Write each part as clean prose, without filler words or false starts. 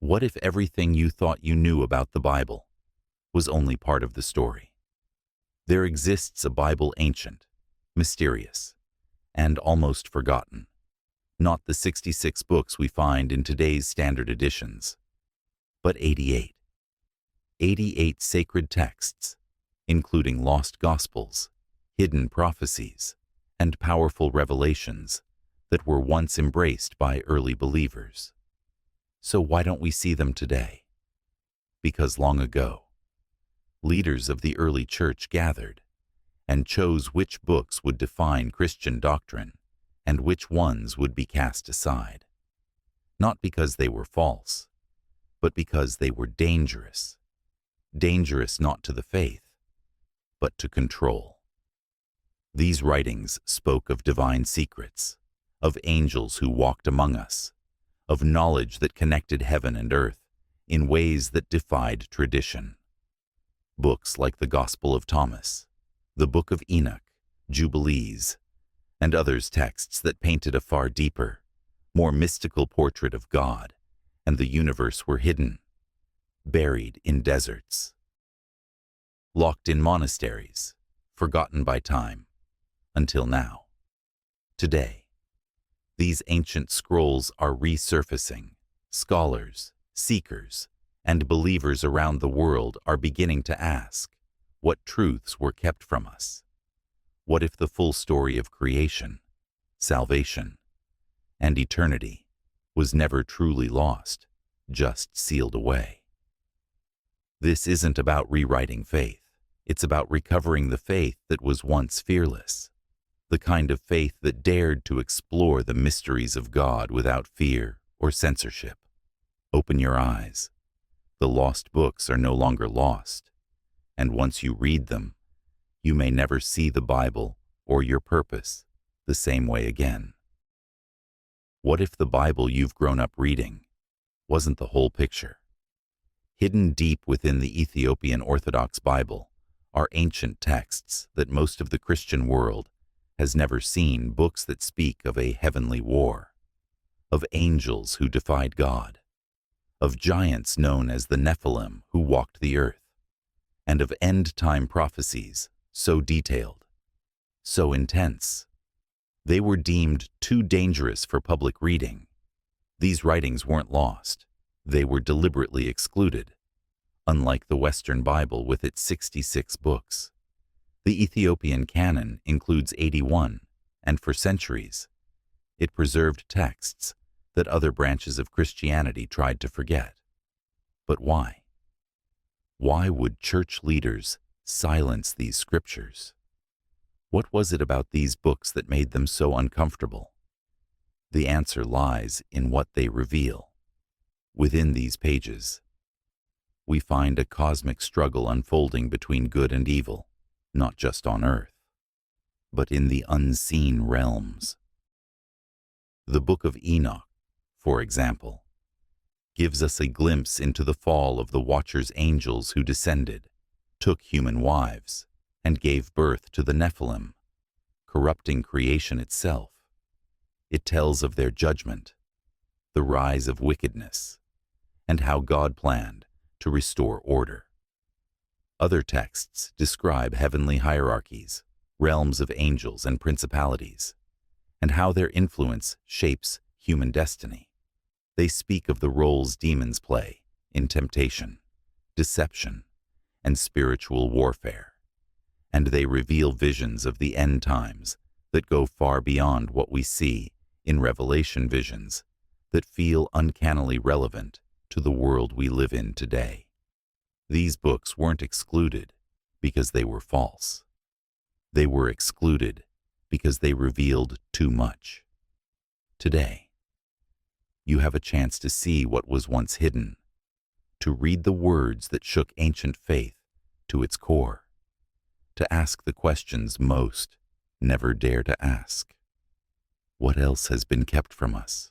What if everything you thought you knew about the Bible was only part of the story? There exists a Bible ancient, mysterious, and almost forgotten. Not the 66 books we find in today's standard editions, but 88. 88 sacred texts, including lost gospels, hidden prophecies, and powerful revelations that were once embraced by early believers. So why don't we see them today? Because long ago, leaders of the early church gathered and chose which books would define Christian doctrine and which ones would be cast aside. Not because they were false, but because they were dangerous. Dangerous not to the faith, but to control. These writings spoke of divine secrets, of angels who walked among us, of knowledge that connected heaven and earth in ways that defied tradition. Books like the Gospel of Thomas, the Book of Enoch, Jubilees, and others texts that painted a far deeper, more mystical portrait of God and the universe were hidden, buried in deserts, locked in monasteries, forgotten by time, until now. Today, these ancient scrolls are resurfacing. Scholars, seekers, and believers around the world are beginning to ask, what truths were kept from us? What if the full story of creation, salvation, and eternity was never truly lost, just sealed away? This isn't about rewriting faith. It's about recovering the faith that was once fearless, the kind of faith that dared to explore the mysteries of God without fear or censorship. Open your eyes. The lost books are no longer lost, and once you read them, you may never see the Bible or your purpose the same way again. What if the Bible you've grown up reading wasn't the whole picture? Hidden deep within the Ethiopian Orthodox Bible are ancient texts that most of the Christian world has never seen, books that speak of a heavenly war, of angels who defied God, of giants known as the Nephilim who walked the earth, and of end-time prophecies so detailed, so intense. They were deemed too dangerous for public reading. These writings weren't lost. They were deliberately excluded. Unlike the Western Bible with its 66 books, the Ethiopian canon includes 81, and for centuries, it preserved texts that other branches of Christianity tried to forget. But why? Why would church leaders silence these scriptures? What was it about these books that made them so uncomfortable? The answer lies in what they reveal. Within these pages, we find a cosmic struggle unfolding between good and evil, not just on earth, but in the unseen realms. The Book of Enoch, for example, gives us a glimpse into the fall of the Watcher's angels who descended, took human wives, and gave birth to the Nephilim, corrupting creation itself. It tells of their judgment, the rise of wickedness, and how God planned to restore order. Other texts describe heavenly hierarchies, realms of angels and principalities, and how their influence shapes human destiny. They speak of the roles demons play in temptation, deception, and spiritual warfare, and they reveal visions of the end times that go far beyond what we see in Revelation visions that feel uncannily relevant to the world we live in today. These books weren't excluded because they were false. They were excluded because they revealed too much. Today, you have a chance to see what was once hidden, to read the words that shook ancient faith to its core, to ask the questions most never dare to ask. What else has been kept from us?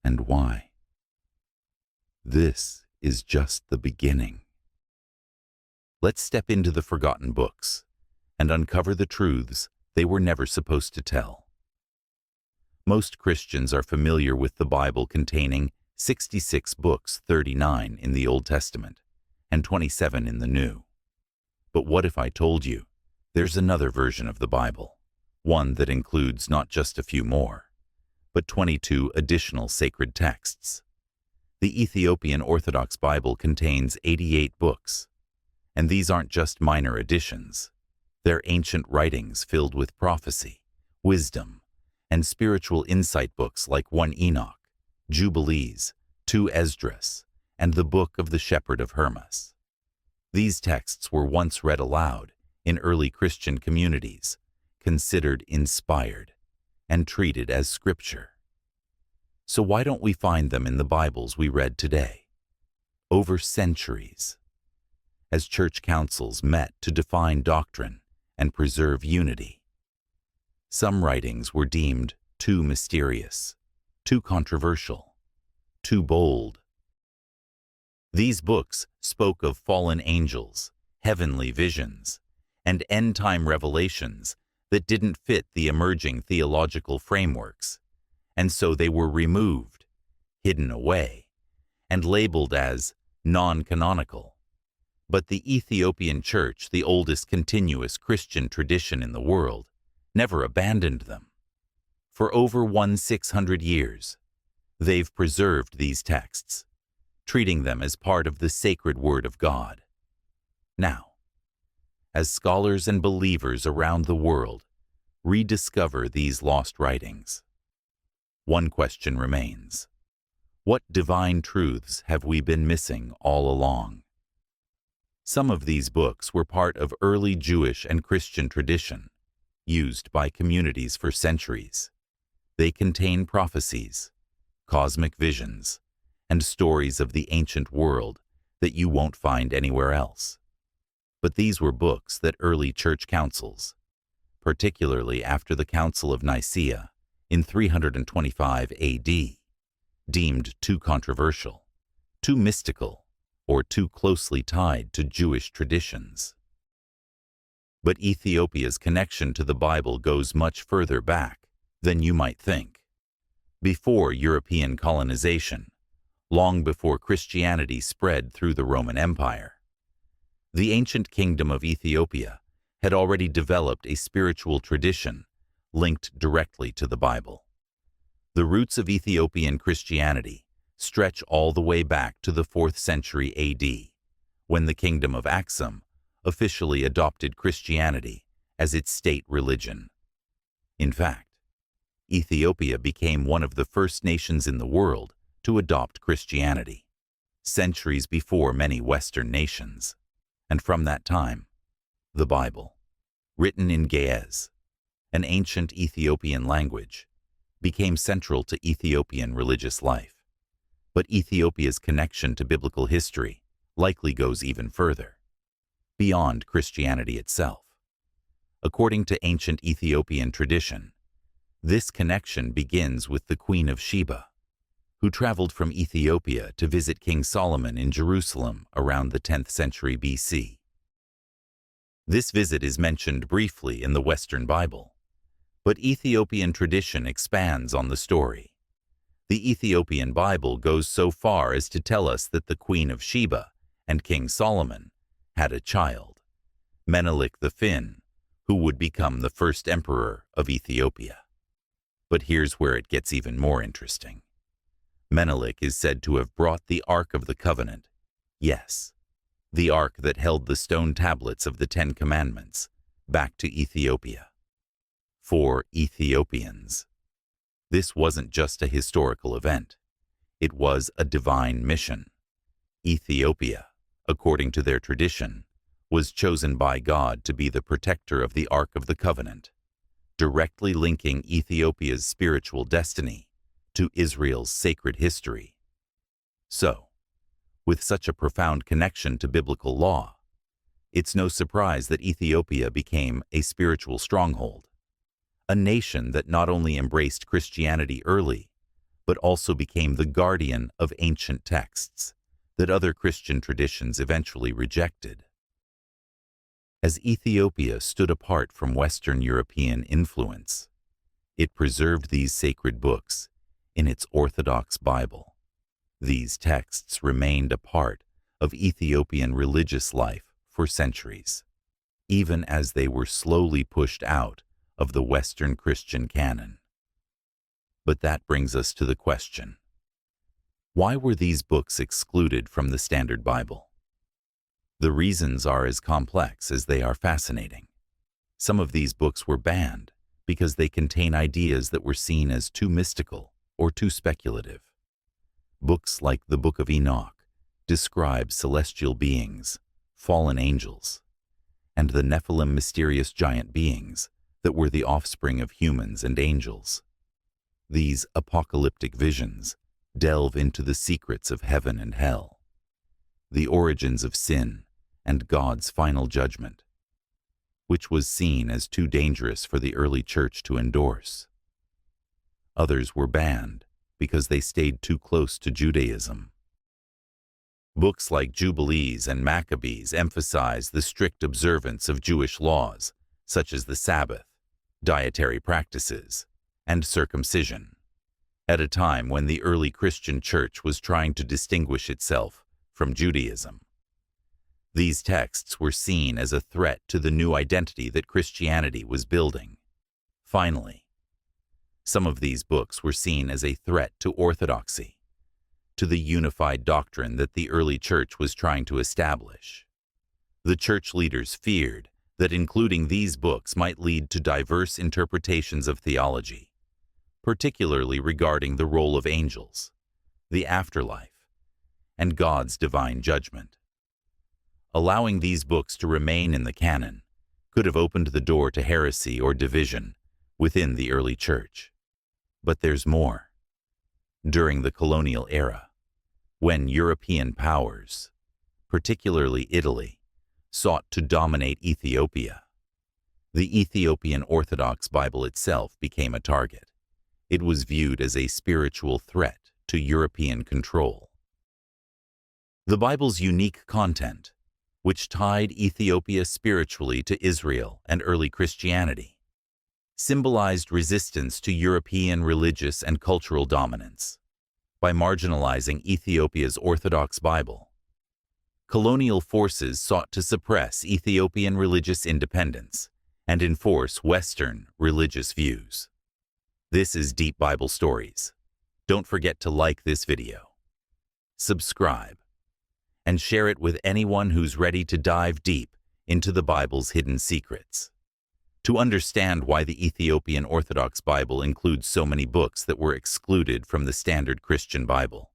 And why? This is just the beginning. Let's step into the forgotten books and uncover the truths they were never supposed to tell. Most Christians are familiar with the Bible containing 66 books, 39 in the Old Testament, and 27 in the New. But what if I told you there's another version of the Bible, one that includes not just a few more, but 22 additional sacred texts? The Ethiopian Orthodox Bible contains 88 books, and these aren't just minor additions. They're ancient writings filled with prophecy, wisdom, and spiritual insight, books like 1 Enoch, Jubilees, 2 Esdras, and the Book of the Shepherd of Hermas. These texts were once read aloud in early Christian communities, considered inspired, and treated as scripture. So why don't we find them in the Bibles we read today? Over centuries, as church councils met to define doctrine and preserve unity, some writings were deemed too mysterious, too controversial, too bold. These books spoke of fallen angels, heavenly visions, and end-time revelations that didn't fit the emerging theological frameworks, and so they were removed, hidden away, and labeled as non-canonical. But the Ethiopian Church, the oldest continuous Christian tradition in the world, never abandoned them. For over 1,600 years, they've preserved these texts, treating them as part of the sacred Word of God. Now, as scholars and believers around the world rediscover these lost writings, one question remains: what divine truths have we been missing all along? Some of these books were part of early Jewish and Christian tradition, used by communities for centuries. They contain prophecies, cosmic visions, and stories of the ancient world that you won't find anywhere else. But these were books that early church councils, particularly after the Council of Nicaea in 325 AD, deemed too controversial, too mystical, or too closely tied to Jewish traditions. But Ethiopia's connection to the Bible goes much further back than you might think. Before European colonization, long before Christianity spread through the Roman Empire, the ancient kingdom of Ethiopia had already developed a spiritual tradition linked directly to the Bible. The roots of Ethiopian Christianity stretch all the way back to the 4th century AD, when the kingdom of Aksum officially adopted Christianity as its state religion. In fact, Ethiopia became one of the first nations in the world to adopt Christianity, centuries before many Western nations. And from that time, the Bible, written in Ge'ez, an ancient Ethiopian language, became central to Ethiopian religious life. But Ethiopia's connection to biblical history likely goes even further, beyond Christianity itself. According to ancient Ethiopian tradition, this connection begins with the Queen of Sheba, who traveled from Ethiopia to visit King Solomon in Jerusalem around the 10th century BC. This visit is mentioned briefly in the Western Bible, but Ethiopian tradition expands on the story. The Ethiopian Bible goes so far as to tell us that the Queen of Sheba and King Solomon had a child, Menelik the Fin, who would become the first emperor of Ethiopia. But here's where it gets even more interesting. Menelik is said to have brought the Ark of the Covenant, yes, the Ark that held the stone tablets of the 10 Commandments, back to Ethiopia. For Ethiopians, this wasn't just a historical event. It was a divine mission. Ethiopia, according to their tradition, was chosen by God to be the protector of the Ark of the Covenant, directly linking Ethiopia's spiritual destiny to Israel's sacred history. So, with such a profound connection to biblical law, it's no surprise that Ethiopia became a spiritual stronghold, a nation that not only embraced Christianity early, but also became the guardian of ancient texts that other Christian traditions eventually rejected. As Ethiopia stood apart from Western European influence, it preserved these sacred books in its Orthodox Bible, These texts remained a part of Ethiopian religious life for centuries, even as they were slowly pushed out of the Western Christian canon. But that brings us to the question: why were these books excluded from the Standard Bible? The reasons are as complex as they are fascinating. Some of these books were banned because they contain ideas that were seen as too mystical or too speculative. Books like the Book of Enoch describe celestial beings, fallen angels, and the Nephilim, mysterious giant beings that were the offspring of humans and angels. These apocalyptic visions delve into the secrets of heaven and hell, the origins of sin, and God's final judgment, which was seen as too dangerous for the early church to endorse. Others were banned because they stayed too close to Judaism. Books like Jubilees and Maccabees emphasize the strict observance of Jewish laws, such as the Sabbath, dietary practices, and circumcision, at a time when the early Christian church was trying to distinguish itself from Judaism. These texts were seen as a threat to the new identity that Christianity was building. Finally, some of these books were seen as a threat to orthodoxy, to the unified doctrine that the early church was trying to establish. The church leaders feared that including these books might lead to diverse interpretations of theology, particularly regarding the role of angels, the afterlife, and God's divine judgment. Allowing these books to remain in the canon could have opened the door to heresy or division within the early church. But there's more. During the colonial era, when European powers, particularly Italy, sought to dominate Ethiopia, the Ethiopian Orthodox Bible itself became a target. It was viewed as a spiritual threat to European control. The Bible's unique content, which tied Ethiopia spiritually to Israel and early Christianity, symbolized resistance to European religious and cultural dominance. By marginalizing Ethiopia's Orthodox Bible, colonial forces sought to suppress Ethiopian religious independence and enforce Western religious views. This is Deep Bible Stories. Don't forget to like this video, subscribe, and share it with anyone who's ready to dive deep into the Bible's hidden secrets. To understand why the Ethiopian Orthodox Bible includes so many books that were excluded from the standard Christian Bible,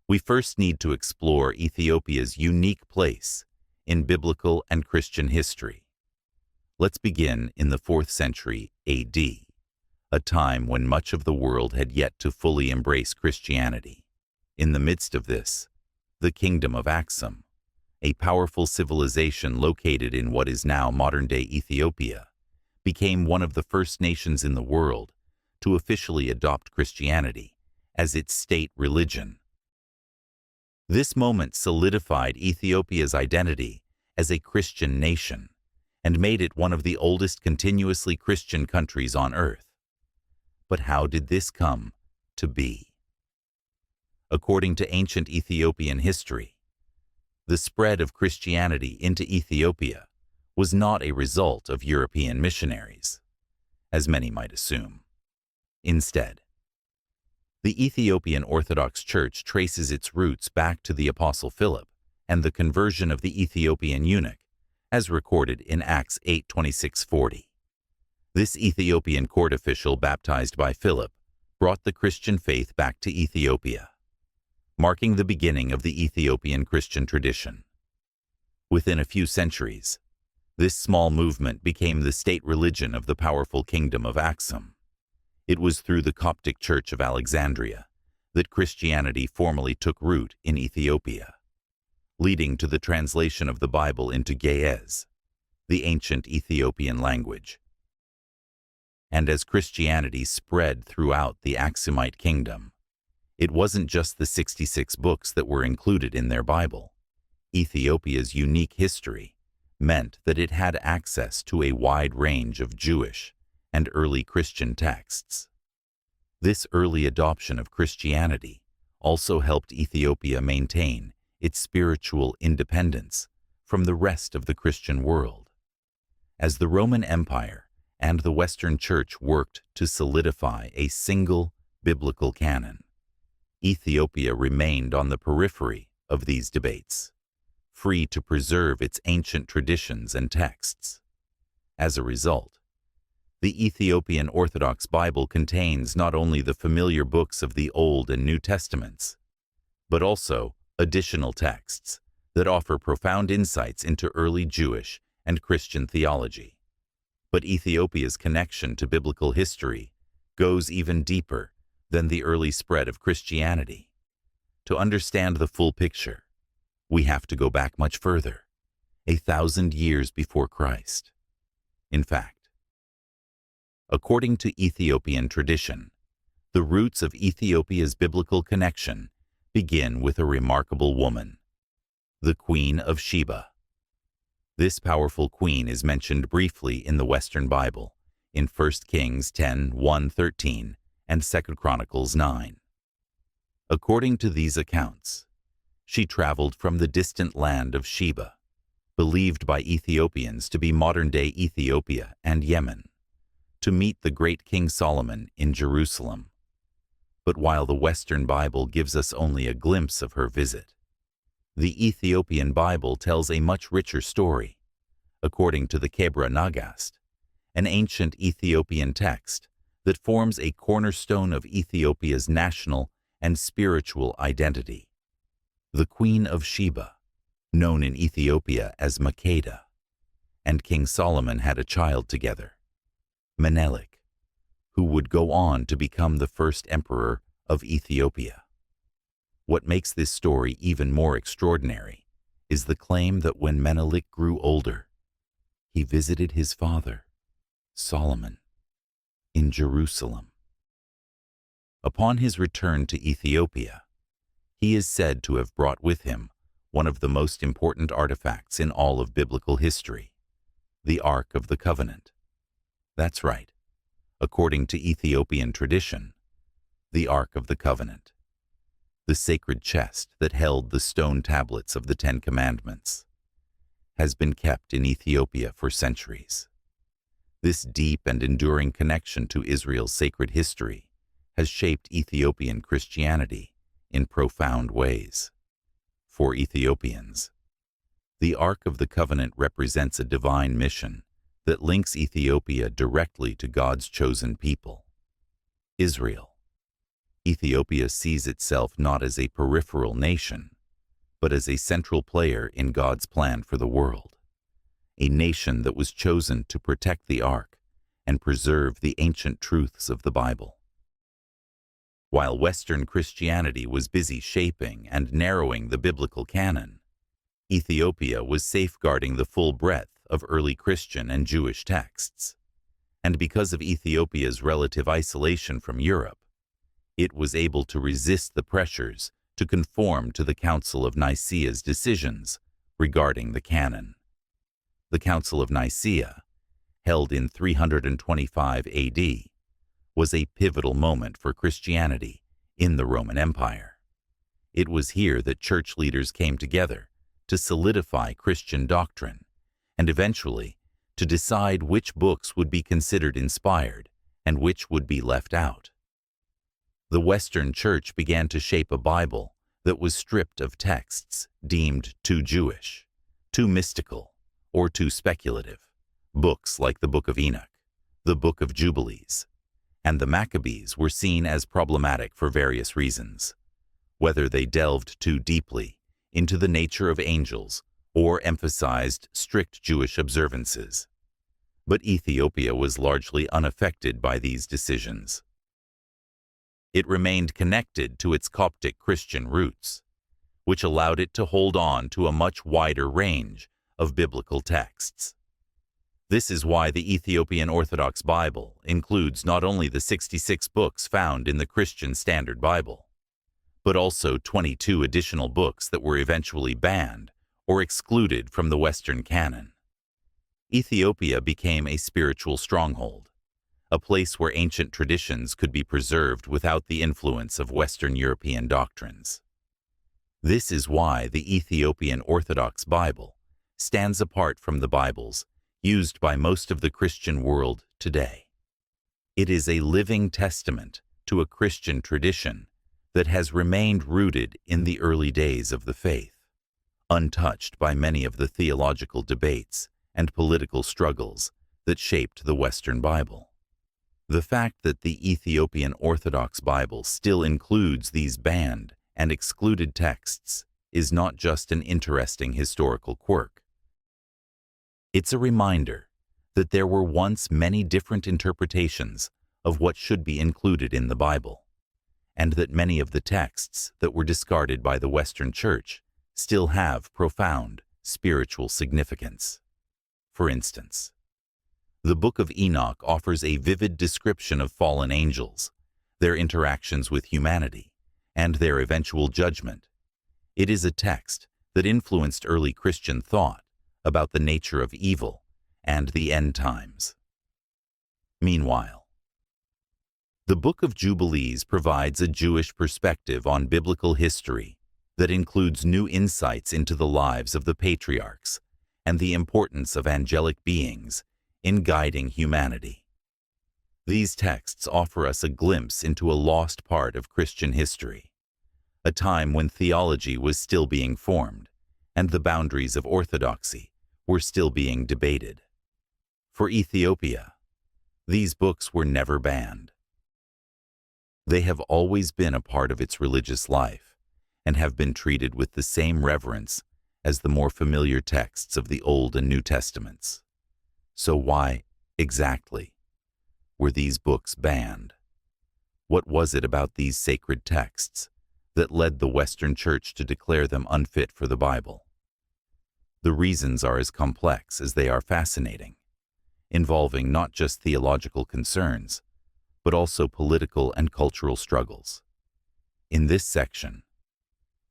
we first need to explore Ethiopia's unique place in biblical and Christian history. Let's begin in the 4th century AD, a time when much of the world had yet to fully embrace Christianity. In the midst of this, the Kingdom of Aksum, a powerful civilization located in what is now modern-day Ethiopia, became one of the first nations in the world to officially adopt Christianity as its state religion. This moment solidified Ethiopia's identity as a Christian nation and made it one of the oldest continuously Christian countries on earth. But how did this come to be? According to ancient Ethiopian history, the spread of Christianity into Ethiopia was not a result of European missionaries, as many might assume. Instead, the Ethiopian Orthodox Church traces its roots back to the Apostle Philip and the conversion of the Ethiopian eunuch, as recorded in Acts 8:26-40. This Ethiopian court official baptized by Philip brought the Christian faith back to Ethiopia, marking the beginning of the Ethiopian Christian tradition. Within a few centuries, this small movement became the state religion of the powerful Kingdom of Aksum. It was through the Coptic Church of Alexandria that Christianity formally took root in Ethiopia, leading to the translation of the Bible into Ge'ez, the ancient Ethiopian language. And as Christianity spread throughout the Aksumite kingdom, it wasn't just the 66 books that were included in their Bible. Ethiopia's unique history meant that it had access to a wide range of Jewish and early Christian texts. This early adoption of Christianity also helped Ethiopia maintain its spiritual independence from the rest of the Christian world. As the Roman Empire and the Western Church worked to solidify a single biblical canon, Ethiopia remained on the periphery of these debates, free to preserve its ancient traditions and texts. As a result, the Ethiopian Orthodox Bible contains not only the familiar books of the Old and New Testaments, but also additional texts that offer profound insights into early Jewish and Christian theology. But Ethiopia's connection to biblical history goes even deeper than the early spread of Christianity. To understand the full picture, we have to go back much further, 1,000 years before Christ. In fact, according to Ethiopian tradition, the roots of Ethiopia's biblical connection begin with a remarkable woman, the Queen of Sheba. This powerful queen is mentioned briefly in the Western Bible, in 1 Kings 10:1-13 and 2 Chronicles 9. According to these accounts, she traveled from the distant land of Sheba, believed by Ethiopians to be modern-day Ethiopia and Yemen, to meet the great King Solomon in Jerusalem. But while the Western Bible gives us only a glimpse of her visit, the Ethiopian Bible tells a much richer story. According to the Kebra Nagast, an ancient Ethiopian text that forms a cornerstone of Ethiopia's national and spiritual identity, the Queen of Sheba, known in Ethiopia as Makeda, and King Solomon had a child together, Menelik, who would go on to become the first emperor of Ethiopia. What makes this story even more extraordinary is the claim that when Menelik grew older, he visited his father, Solomon, in Jerusalem. Upon his return to Ethiopia, he is said to have brought with him one of the most important artifacts in all of biblical history, the Ark of the Covenant. That's right. According to Ethiopian tradition, the Ark of the Covenant, the sacred chest that held the stone tablets of the Ten Commandments, has been kept in Ethiopia for centuries. This deep and enduring connection to Israel's sacred history has shaped Ethiopian Christianity in profound ways. For Ethiopians, the Ark of the Covenant represents a divine mission that links Ethiopia directly to God's chosen people, Israel. Ethiopia sees itself not as a peripheral nation, but as a central player in God's plan for the world, a nation that was chosen to protect the Ark and preserve the ancient truths of the Bible. While Western Christianity was busy shaping and narrowing the biblical canon, Ethiopia was safeguarding the full breadth of early Christian and Jewish texts. And because of Ethiopia's relative isolation from Europe, it was able to resist the pressures to conform to the Council of Nicaea's decisions regarding the canon. The Council of Nicaea, held in 325 AD, was a pivotal moment for Christianity in the Roman Empire. It was here that church leaders came together to solidify Christian doctrine and eventually to decide which books would be considered inspired and which would be left out. The Western Church began to shape a Bible that was stripped of texts deemed too Jewish, too mystical, or too speculative. Books like the Book of Enoch, the Book of Jubilees, and the Maccabees were seen as problematic for various reasons, whether they delved too deeply into the nature of angels or emphasized strict Jewish observances. But Ethiopia was largely unaffected by these decisions. It remained connected to its Coptic Christian roots, which allowed it to hold on to a much wider range of biblical texts. This is why the Ethiopian Orthodox Bible includes not only the 66 books found in the Christian Standard Bible, but also 22 additional books that were eventually banned or excluded from the Western canon. Ethiopia became a spiritual stronghold, a place where ancient traditions could be preserved without the influence of Western European doctrines. This is why the Ethiopian Orthodox Bible stands apart from the Bibles used by most of the Christian world today. It is a living testament to a Christian tradition that has remained rooted in the early days of the faith, untouched by many of the theological debates and political struggles that shaped the Western Bible. The fact that the Ethiopian Orthodox Bible still includes these banned and excluded texts is not just an interesting historical quirk. It's a reminder that there were once many different interpretations of what should be included in the Bible, and that many of the texts that were discarded by the Western Church still have profound spiritual significance. For instance, the Book of Enoch offers a vivid description of fallen angels, their interactions with humanity, and their eventual judgment. It is a text that influenced early Christian thought about the nature of evil and the end times. Meanwhile, the Book of Jubilees provides a Jewish perspective on biblical history that includes new insights into the lives of the patriarchs and the importance of angelic beings in guiding humanity. These texts offer us a glimpse into a lost part of Christian history, a time when theology was still being formed and the boundaries of orthodoxy were still being debated. For Ethiopia, these books were never banned. They have always been a part of its religious life and have been treated with the same reverence as the more familiar texts of the Old and New Testaments. So why, exactly, were these books banned? What was it about these sacred texts that led the Western Church to declare them unfit for the Bible? The reasons are as complex as they are fascinating, involving not just theological concerns, but also political and cultural struggles. In this section,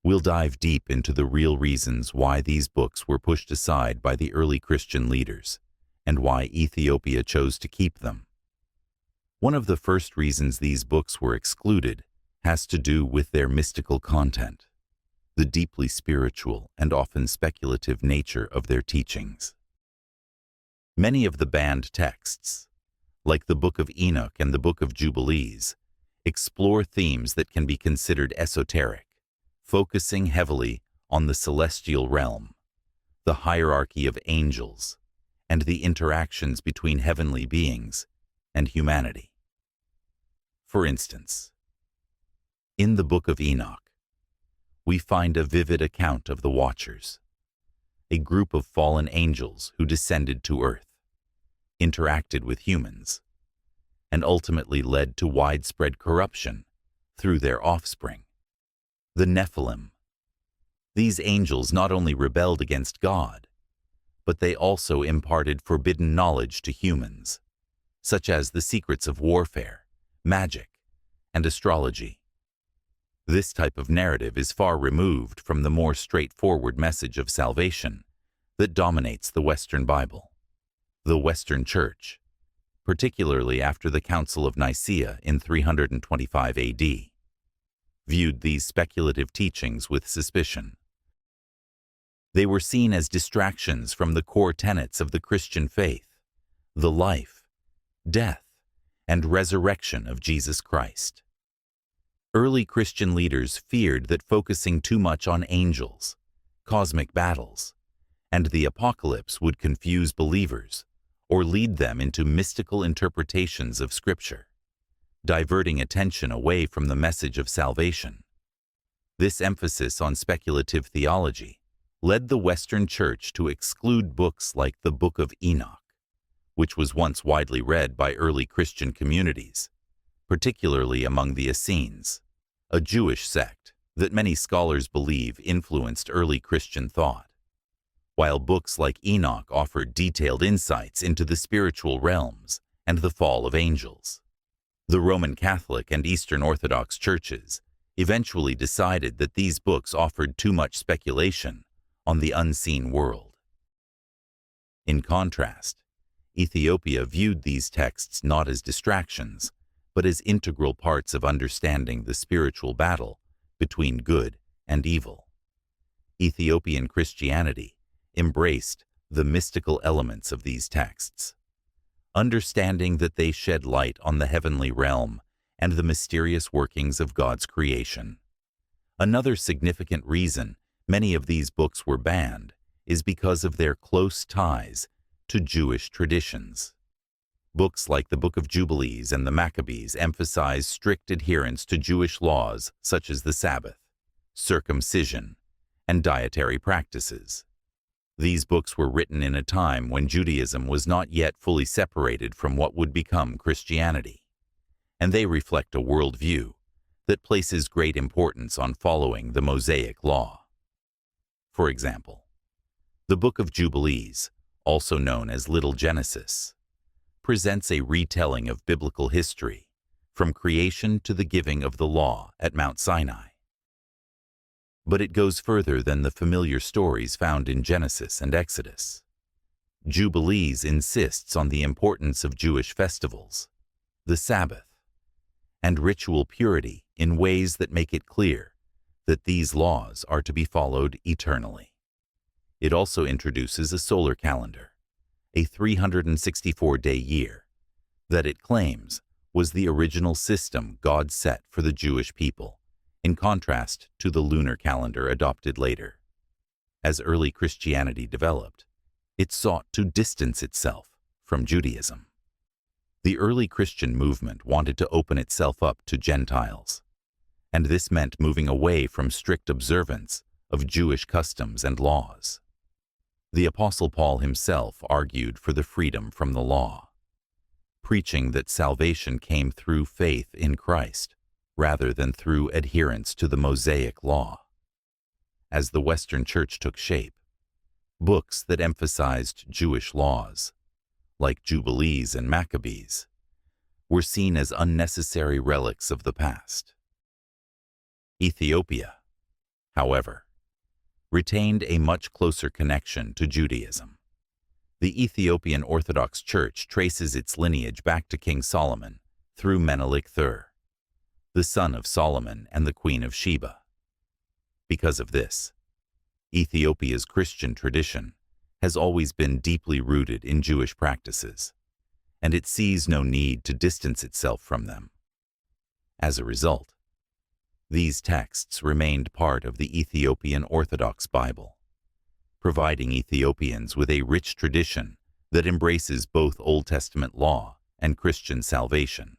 we'll dive deep into the real reasons why these books were pushed aside by the early Christian leaders and why Ethiopia chose to keep them. One of the first reasons these books were excluded has to do with their mystical content, the deeply spiritual and often speculative nature of their teachings. Many of the banned texts, like the Book of Enoch and the Book of Jubilees, explore themes that can be considered esoteric, focusing heavily on the celestial realm, the hierarchy of angels, and the interactions between heavenly beings and humanity. For instance, in the Book of Enoch, we find a vivid account of the Watchers, a group of fallen angels who descended to earth, interacted with humans, and ultimately led to widespread corruption through their offspring, the Nephilim. These angels not only rebelled against God, but they also imparted forbidden knowledge to humans, such as the secrets of warfare, magic, and astrology. This type of narrative is far removed from the more straightforward message of salvation that dominates the Western Bible. The Western Church, particularly after the Council of Nicaea in 325 AD, viewed these speculative teachings with suspicion. They were seen as distractions from the core tenets of the Christian faith, the life, death, and resurrection of Jesus Christ. Early Christian leaders feared that focusing too much on angels, cosmic battles, and the apocalypse would confuse believers or lead them into mystical interpretations of Scripture, diverting attention away from the message of salvation. This emphasis on speculative theology led the Western Church to exclude books like the Book of Enoch, which was once widely read by early Christian communities, particularly among the Essenes, a Jewish sect that many scholars believe influenced early Christian thought. While books like Enoch offered detailed insights into the spiritual realms and the fall of angels, the Roman Catholic and Eastern Orthodox churches eventually decided that these books offered too much speculation on the unseen world. In contrast, Ethiopia viewed these texts not as distractions, but as integral parts of understanding the spiritual battle between good and evil. Ethiopian Christianity embraced the mystical elements of these texts, understanding that they shed light on the heavenly realm and the mysterious workings of God's creation. Another significant reason many of these books were banned is because of their close ties to Jewish traditions. Books like the Book of Jubilees and the Maccabees emphasize strict adherence to Jewish laws such as the Sabbath, circumcision, and dietary practices. These books were written in a time when Judaism was not yet fully separated from what would become Christianity, and they reflect a worldview that places great importance on following the Mosaic Law. For example, the Book of Jubilees, also known as Little Genesis, presents a retelling of biblical history from creation to the giving of the law at Mount Sinai. But it goes further than the familiar stories found in Genesis and Exodus. Jubilees insists on the importance of Jewish festivals, the Sabbath, and ritual purity in ways that make it clear that these laws are to be followed eternally. It also introduces a solar calendar, a 364-day year, that it claims was the original system God set for the Jewish people, in contrast to the lunar calendar adopted later. As early Christianity developed, it sought to distance itself from Judaism. The early Christian movement wanted to open itself up to Gentiles, and this meant moving away from strict observance of Jewish customs and laws. The Apostle Paul himself argued for the freedom from the law, preaching that salvation came through faith in Christ rather than through adherence to the Mosaic Law. As the Western Church took shape, books that emphasized Jewish laws, like Jubilees and Maccabees, were seen as unnecessary relics of the past. Ethiopia, however, retained a much closer connection to Judaism. The Ethiopian Orthodox Church traces its lineage back to King Solomon through Menelik III, the son of Solomon and the Queen of Sheba. Because of this, Ethiopia's Christian tradition has always been deeply rooted in Jewish practices, and it sees no need to distance itself from them. As a result, these texts remained part of the Ethiopian Orthodox Bible, providing Ethiopians with a rich tradition that embraces both Old Testament law and Christian salvation.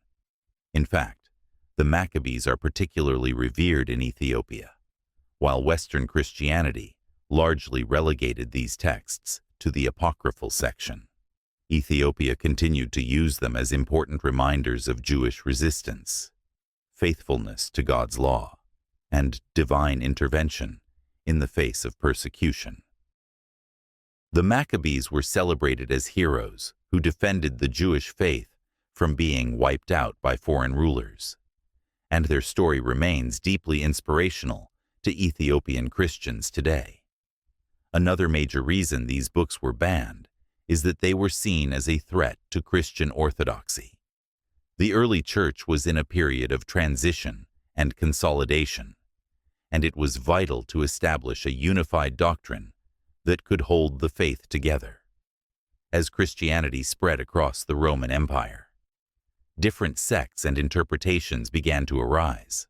In fact, the Maccabees are particularly revered in Ethiopia, while Western Christianity largely relegated these texts to the apocryphal section. Ethiopia continued to use them as important reminders of Jewish resistance, faithfulness to God's law, and divine intervention in the face of persecution. The Maccabees were celebrated as heroes who defended the Jewish faith from being wiped out by foreign rulers, and their story remains deeply inspirational to Ethiopian Christians today. Another major reason these books were banned is that they were seen as a threat to Christian orthodoxy. The early church was in a period of transition and consolidation, and it was vital to establish a unified doctrine that could hold the faith together. As Christianity spread across the Roman Empire, different sects and interpretations began to arise,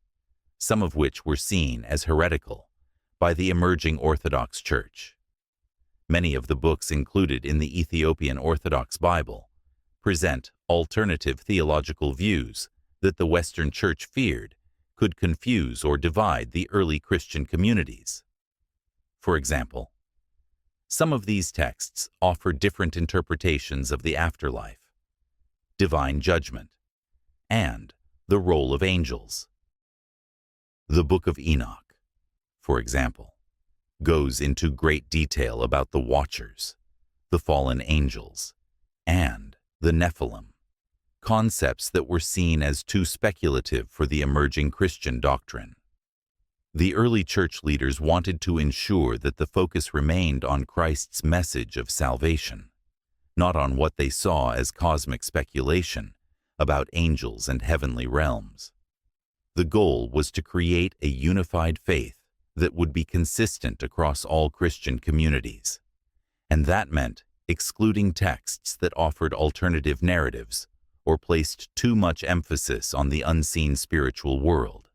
some of which were seen as heretical by the emerging Orthodox Church. Many of the books included in the Ethiopian Orthodox Bible present alternative theological views that the Western Church feared could confuse or divide the early Christian communities. For example, some of these texts offer different interpretations of the afterlife, divine judgment, and the role of angels. The Book of Enoch, for example, goes into great detail about the Watchers, the fallen angels, and the Nephilim, concepts that were seen as too speculative for the emerging Christian doctrine. The early church leaders wanted to ensure that the focus remained on Christ's message of salvation, not on what they saw as cosmic speculation about angels and heavenly realms. The goal was to create a unified faith that would be consistent across all Christian communities, and that meant excluding texts that offered alternative narratives or placed too much emphasis on the unseen spiritual world.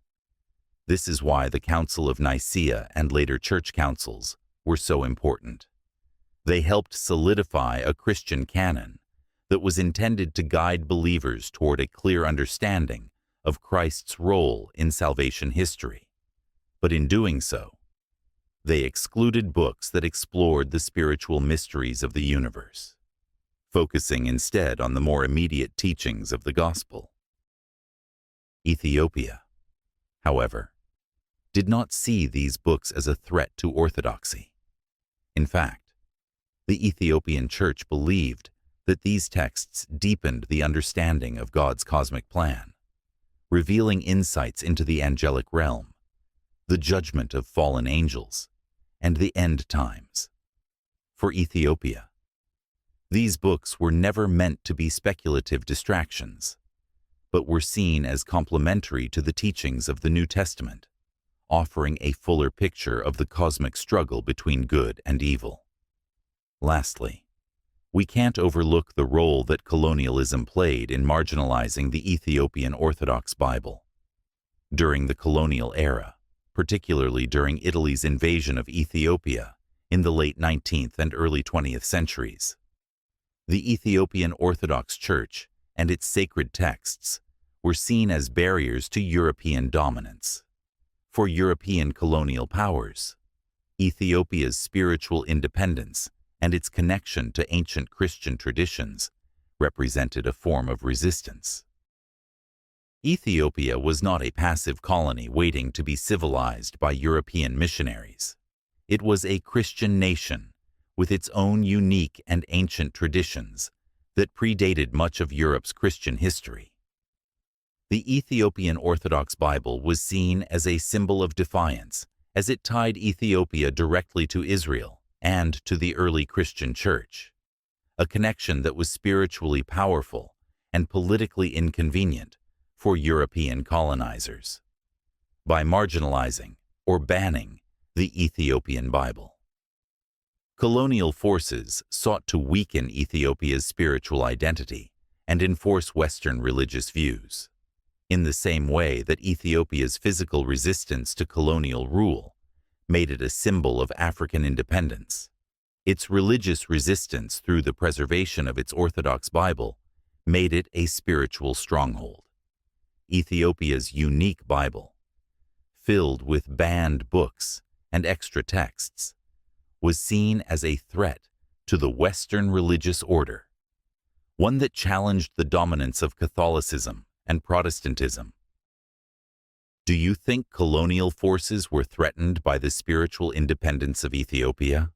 This is why the Council of Nicaea and later church councils were so important. They helped solidify a Christian canon that was intended to guide believers toward a clear understanding of Christ's role in salvation history. But in doing so, they excluded books that explored the spiritual mysteries of the universe, focusing instead on the more immediate teachings of the gospel. Ethiopia, however, did not see these books as a threat to orthodoxy. In fact, the Ethiopian Church believed that these texts deepened the understanding of God's cosmic plan, revealing insights into the angelic realm, the judgment of fallen angels, and the end times. For Ethiopia, these books were never meant to be speculative distractions, but were seen as complementary to the teachings of the New Testament, offering a fuller picture of the cosmic struggle between good and evil. Lastly, we can't overlook the role that colonialism played in marginalizing the Ethiopian Orthodox Bible. During the colonial era, particularly during Italy's invasion of Ethiopia in the late 19th and early 20th centuries, the Ethiopian Orthodox Church and its sacred texts were seen as barriers to European dominance. For European colonial powers, Ethiopia's spiritual independence and its connection to ancient Christian traditions represented a form of resistance. Ethiopia was not a passive colony waiting to be civilized by European missionaries. It was a Christian nation with its own unique and ancient traditions that predated much of Europe's Christian history. The Ethiopian Orthodox Bible was seen as a symbol of defiance, as it tied Ethiopia directly to Israel and to the early Christian Church, a connection that was spiritually powerful and politically inconvenient for European colonizers. By marginalizing or banning the Ethiopian Bible, colonial forces sought to weaken Ethiopia's spiritual identity and enforce Western religious views, in the same way that Ethiopia's physical resistance to colonial rule made it a symbol of African independence. Its religious resistance through the preservation of its Orthodox Bible made it a spiritual stronghold. Ethiopia's unique Bible, filled with banned books and extra texts, was seen as a threat to the Western religious order, one that challenged the dominance of Catholicism and Protestantism. Do you think colonial forces were threatened by the spiritual independence of Ethiopia?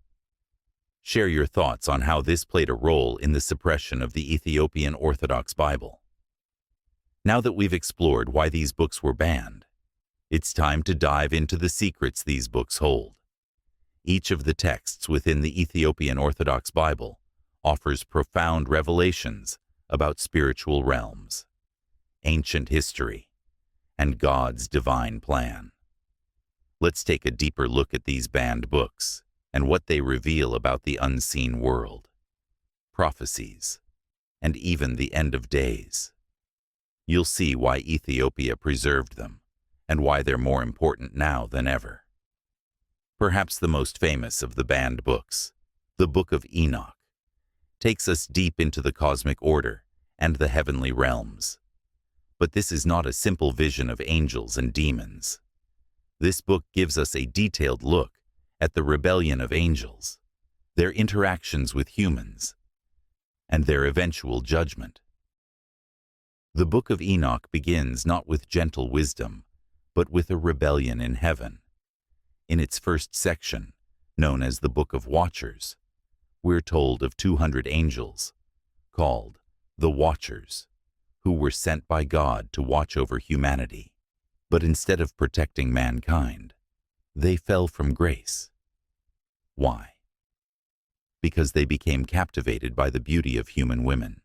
Share your thoughts on how this played a role in the suppression of the Ethiopian Orthodox Bible. Now that we've explored why these books were banned, it's time to dive into the secrets these books hold. Each of the texts within the Ethiopian Orthodox Bible offers profound revelations about spiritual realms, ancient history, and God's divine plan. Let's take a deeper look at these banned books and what they reveal about the unseen world, prophecies, and even the end of days. You'll see why Ethiopia preserved them and why they're more important now than ever. Perhaps the most famous of the banned books, the Book of Enoch, takes us deep into the cosmic order and the heavenly realms. But this is not a simple vision of angels and demons. This book gives us a detailed look at the rebellion of angels, their interactions with humans, and their eventual judgment. The Book of Enoch begins not with gentle wisdom, but with a rebellion in heaven. In its first section, known as the Book of Watchers, we're told of 200 angels, called the Watchers, who were sent by God to watch over humanity. But instead of protecting mankind, they fell from grace. Why? because they became captivated by the beauty of human women,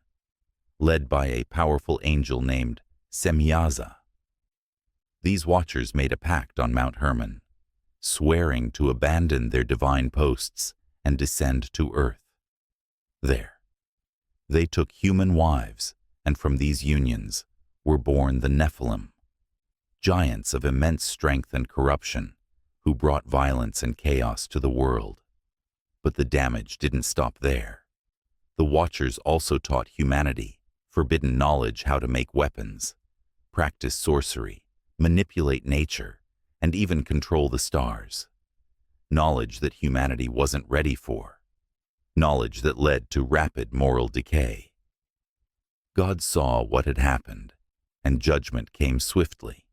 led by a powerful angel named Semyaza. These watchers made a pact on Mount Hermon, swearing to abandon their divine posts and descend to earth. There, they took human wives, and from these unions were born the Nephilim, giants of immense strength and corruption, who brought violence and chaos to the world. But the damage didn't stop there. The Watchers also taught humanity forbidden knowledge, how to make weapons, practice sorcery, manipulate nature, and even control the stars. Knowledge that humanity wasn't ready for. Knowledge that led to rapid moral decay. God saw what had happened, and judgment came swiftly.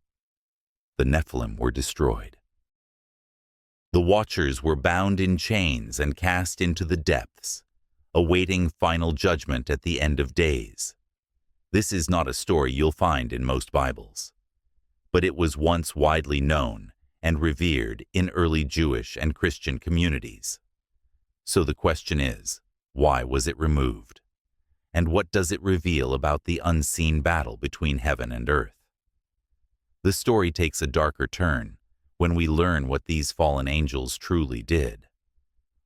The Nephilim were destroyed. The Watchers were bound in chains and cast into the depths, awaiting final judgment at the end of days. This is not a story you'll find in most Bibles, but it was once widely known and revered in early Jewish and Christian communities. So the question is, why was it removed? And what does it reveal about the unseen battle between heaven and earth? The story takes a darker turn when we learn what these fallen angels truly did.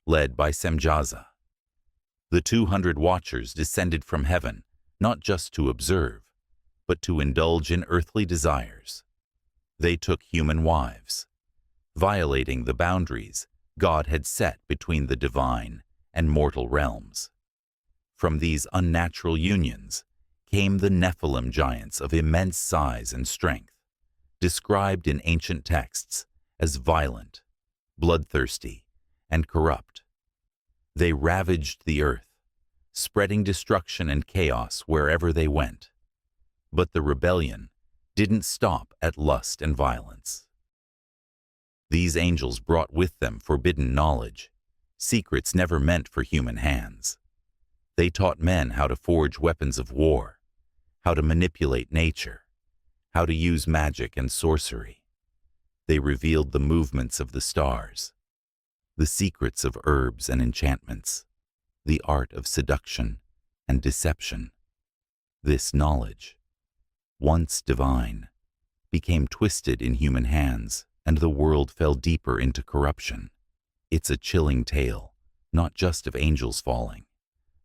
Led by Semyaza, the 200 Watchers descended from heaven not just to observe, but to indulge in earthly desires. They took human wives, violating the boundaries God had set between the divine and mortal realms. From these unnatural unions came the Nephilim, giants of immense size and strength, described in ancient texts as violent, bloodthirsty, and corrupt. They ravaged the earth, spreading destruction and chaos wherever they went. But the rebellion didn't stop at lust and violence. These angels brought with them forbidden knowledge, secrets never meant for human hands. They taught men how to forge weapons of war, how to manipulate nature, how to use magic and sorcery. They revealed the movements of the stars, the secrets of herbs and enchantments, the art of seduction and deception. This knowledge, once divine, became twisted in human hands, and the world fell deeper into corruption. It's a chilling tale, not just of angels falling,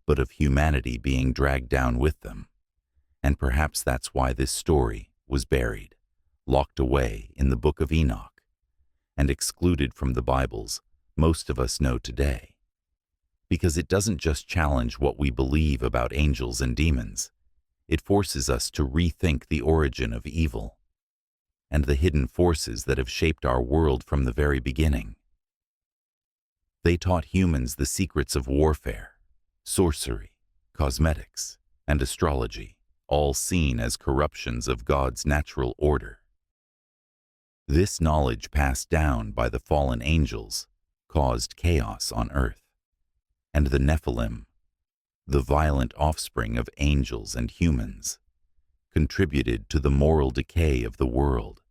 but of humanity being dragged down with them. And perhaps that's why this story was buried, locked away in the book of Enoch, and excluded from the Bibles most of us know today. Because it doesn't just challenge what we believe about angels and demons, it forces us to rethink the origin of evil and the hidden forces that have shaped our world from the very beginning. They taught humans the secrets of warfare, sorcery, cosmetics, and astrology, all seen as corruptions of God's natural order. This knowledge passed down by the fallen angels caused chaos on earth, and the Nephilim, the violent offspring of angels and humans, contributed to the moral decay of the world.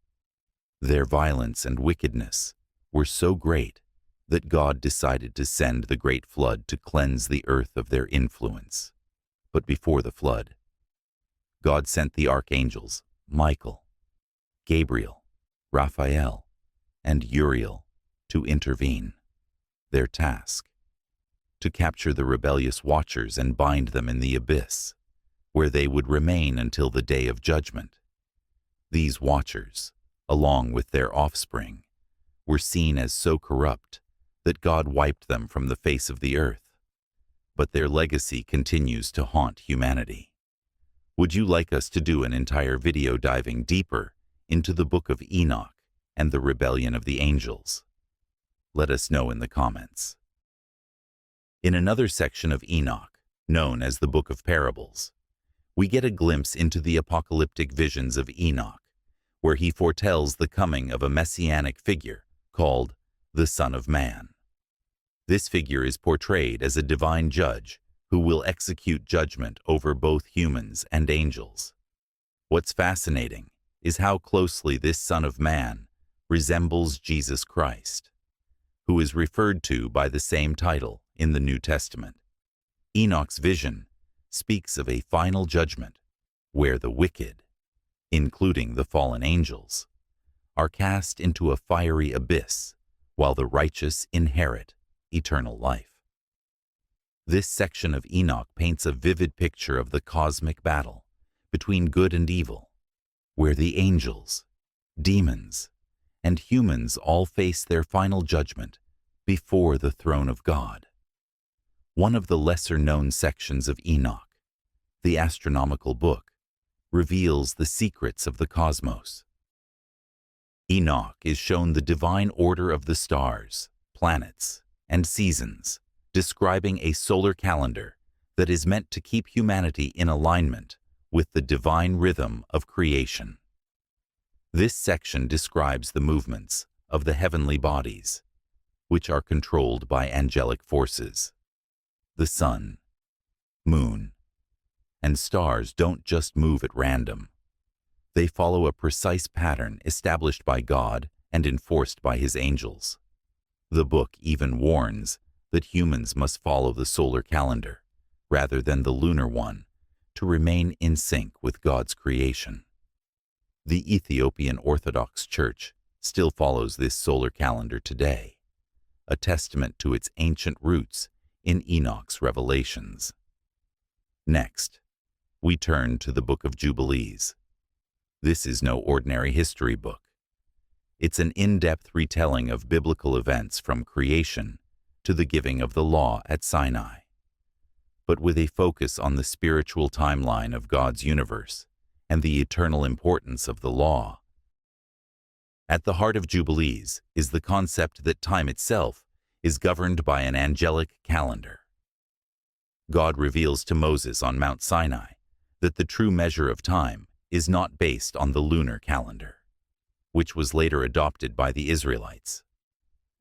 Their violence and wickedness were so great that God decided to send the great flood to cleanse the earth of their influence. But before the flood, God sent the archangels Michael, Gabriel, Raphael, and Uriel to intervene. Their task: to capture the rebellious Watchers and bind them in the abyss, where they would remain until the day of judgment. These Watchers, along with their offspring, were seen as so corrupt that God wiped them from the face of the earth. But their legacy continues to haunt humanity. Would you like us to do an entire video diving deeper into the book of Enoch and the rebellion of the angels? Let us know in the comments. In another section of Enoch, known as the Book of Parables, we get a glimpse into the apocalyptic visions of Enoch, where he foretells the coming of a messianic figure called the Son of Man. This figure is portrayed as a divine judge who will execute judgment over both humans and angels. What's fascinating is how closely this Son of Man resembles Jesus Christ, who is referred to by the same title in the New Testament. Enoch's vision speaks of a final judgment where the wicked, including the fallen angels, are cast into a fiery abyss while the righteous inherit eternal life. This section of Enoch paints a vivid picture of the cosmic battle between good and evil, where the angels, demons, and humans all face their final judgment before the throne of God. One of the lesser-known sections of Enoch, the astronomical book, reveals the secrets of the cosmos. Enoch is shown the divine order of the stars, planets, and seasons, describing a solar calendar that is meant to keep humanity in alignment with the divine rhythm of creation. This section describes the movements of the heavenly bodies, which are controlled by angelic forces. The sun, moon, and stars don't just move at random. They follow a precise pattern established by God and enforced by His angels. The book even warns that humans must follow the solar calendar, rather than the lunar one, to remain in sync with God's creation. The Ethiopian Orthodox Church still follows this solar calendar today, a testament to its ancient roots in Enoch's revelations. Next, we turn to the Book of Jubilees. This is no ordinary history book. It's an in-depth retelling of biblical events from creation to the giving of the law at Sinai, but with a focus on the spiritual timeline of God's universe and the eternal importance of the law. At the heart of Jubilees is the concept that time itself is governed by an angelic calendar. God reveals to Moses on Mount Sinai that the true measure of time is not based on the lunar calendar, which was later adopted by the Israelites,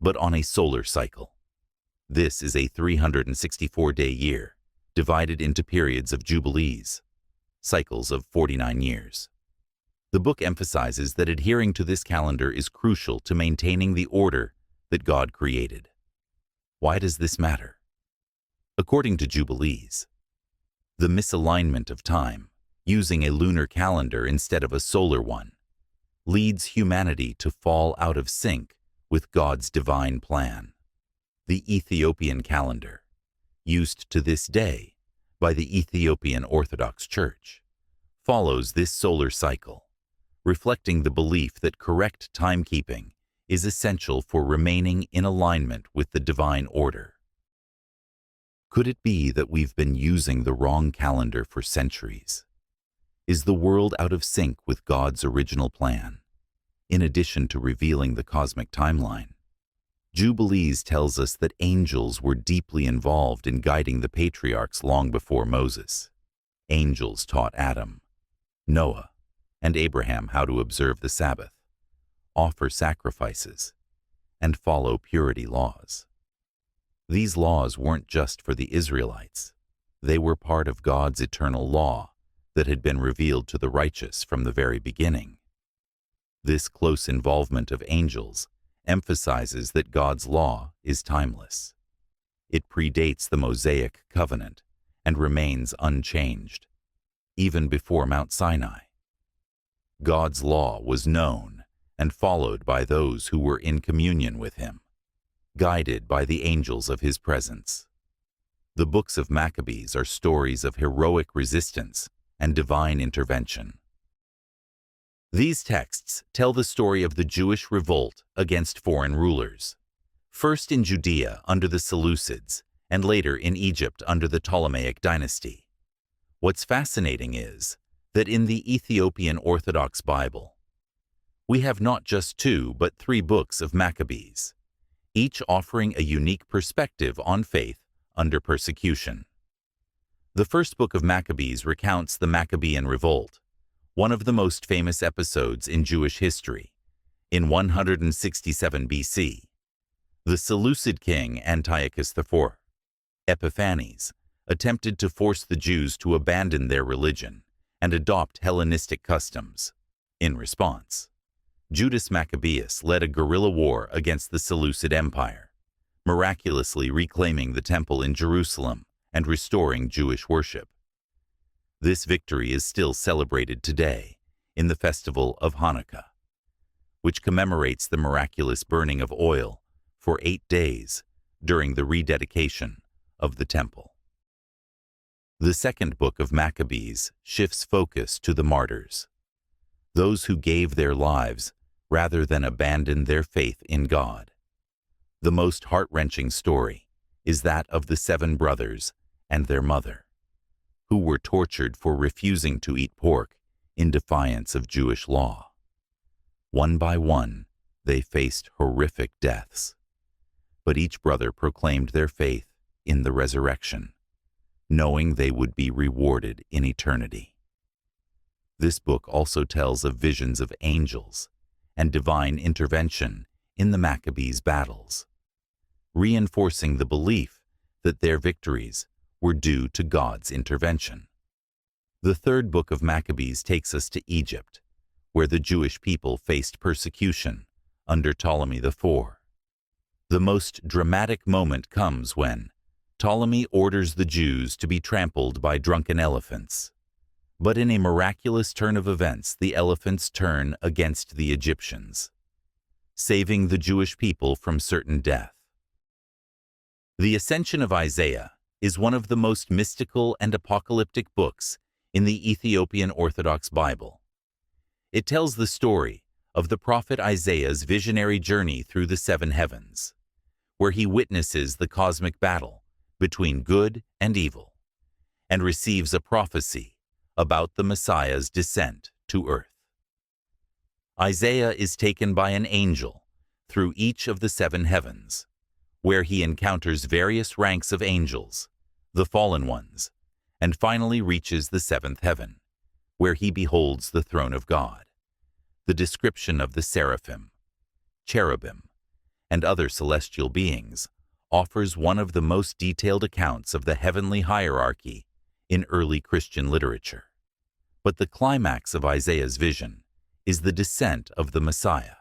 but on a solar cycle. This is a 364-day year, divided into periods of jubilees, cycles of 49 years. The book emphasizes that adhering to this calendar is crucial to maintaining the order that God created. Why does this matter? According to Jubilees, the misalignment of time, using a lunar calendar instead of a solar one, leads humanity to fall out of sync with God's divine plan. The Ethiopian calendar, used to this day by the Ethiopian Orthodox Church, follows this solar cycle, reflecting the belief that correct timekeeping is essential for remaining in alignment with the divine order. Could it be that we've been using the wrong calendar for centuries? Is the world out of sync with God's original plan? In addition to revealing the cosmic timeline, Jubilees tells us that angels were deeply involved in guiding the patriarchs long before Moses. Angels taught Adam, Noah, and Abraham how to observe the Sabbath, offer sacrifices, and follow purity laws. These laws weren't just for the Israelites. They were part of God's eternal law that had been revealed to the righteous from the very beginning. This close involvement of angels emphasizes that God's law is timeless. It predates the Mosaic covenant and remains unchanged, even before Mount Sinai. God's law was known and followed by those who were in communion with Him, guided by the angels of His presence. The books of Maccabees are stories of heroic resistance and divine intervention. These texts tell the story of the Jewish revolt against foreign rulers, first in Judea under the Seleucids and later in Egypt under the Ptolemaic dynasty. What's fascinating is that in the Ethiopian Orthodox Bible, we have not just 2 but 3 books of Maccabees, each offering a unique perspective on faith under persecution. The first book of Maccabees recounts the Maccabean revolt, one of the most famous episodes in Jewish history. In 167 BC, the Seleucid king Antiochus IV, Epiphanes, attempted to force the Jews to abandon their religion and adopt Hellenistic customs. In response, Judas Maccabeus led a guerrilla war against the Seleucid Empire, miraculously reclaiming the temple in Jerusalem and restoring Jewish worship. This victory is still celebrated today in the festival of Hanukkah, which commemorates the miraculous burning of oil for 8 days during the rededication of the temple. The second book of Maccabees shifts focus to the martyrs, those who gave their lives rather than abandon their faith in God. The most heart-wrenching story is that of the 7 brothers and their mother, who were tortured for refusing to eat pork in defiance of Jewish law. One by one, they faced horrific deaths, but each brother proclaimed their faith in the resurrection, knowing they would be rewarded in eternity. This book also tells of visions of angels and divine intervention in the Maccabees' battles, reinforcing the belief that their victories were due to God's intervention. The third book of Maccabees takes us to Egypt, where the Jewish people faced persecution under Ptolemy IV. The most dramatic moment comes when Ptolemy orders the Jews to be trampled by drunken elephants. But in a miraculous turn of events, the elephants turn against the Egyptians, saving the Jewish people from certain death. The Ascension of Isaiah is one of the most mystical and apocalyptic books in the Ethiopian Orthodox Bible. It tells the story of the prophet Isaiah's visionary journey through the 7 heavens, where he witnesses the cosmic battle between good and evil, and receives a prophecy about the Messiah's descent to earth. Isaiah is taken by an angel through each of the 7 heavens, where he encounters various ranks of angels, the fallen ones, and finally reaches the 7th heaven, where he beholds the throne of God. The description of the seraphim, cherubim, and other celestial beings offers one of the most detailed accounts of the heavenly hierarchy in early Christian literature. But the climax of Isaiah's vision is the descent of the Messiah.